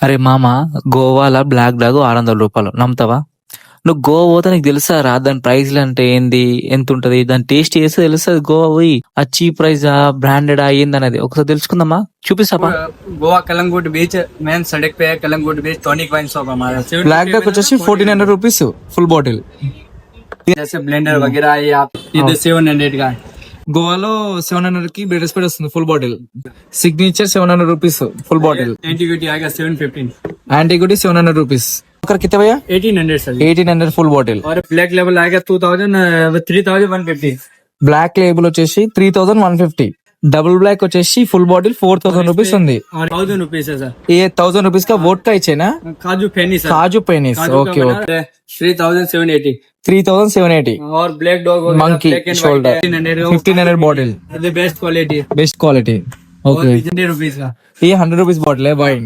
అరే మామ, గోవాలో బ్లాక్ డాగ్ 600 రూపాయలు, నమ్ముతావా? నువ్వు గోవా పోతే నీకు తెలుసా రా దాని ప్రైస్లు అంటే ఏంది, ఎంత ఉంటది, దాని టేస్ట్ చేస్తే తెలుస్తుంది. గోవా పోయి ఆ చీప్ ప్రైజా బ్రాండెడ్ ఏంది అనేది ఒకసారి తెలుసుకుందామా, చూపిస్తాపా. गोवा कलंगुट बीच मेन सड़क पे है। कलंगुट बीच टॉनिक वाइन शॉप हमारा। బ్లాక్ డాక్ వచ్చేసి 1400 రూపీస్ ఫుల్ బాటిల్. जैसे ब्लेंडर वगैरह ये आप ये 700 का है। గోవాలో 700 కి బ్రెడ్ స్ప్రెడ్ వస్తుంది full bottle. Signature 700 rupees full bottle. Antiquity आएगा 715। Antiquity 700 rupees. ఒకర్ కితే భయ్యా? 1800 सर। 1800 full bottle. और ब्लैक लेवल आएगा 3150। బ్లాక్ లేబుల్ వచ్చేసి 3150. డబుల్ బ్లాక్ వచ్చేసి ఫుల్ బాటిల్ 4000 రూపీస్ ఉంది. और 1000 रुपीज है सर। ये 1000 रुपीज का वोडका ఇచ్చేనా? काजू फेनी सर। కాజు పెనీస్. Okay okay. 3780। 3780. और black dog Monkey shoulder 1500 bottle. Best quality. Best quality. Okay. 100 rupees का। ये 100 रुपीस బాటిల్ है वाइन.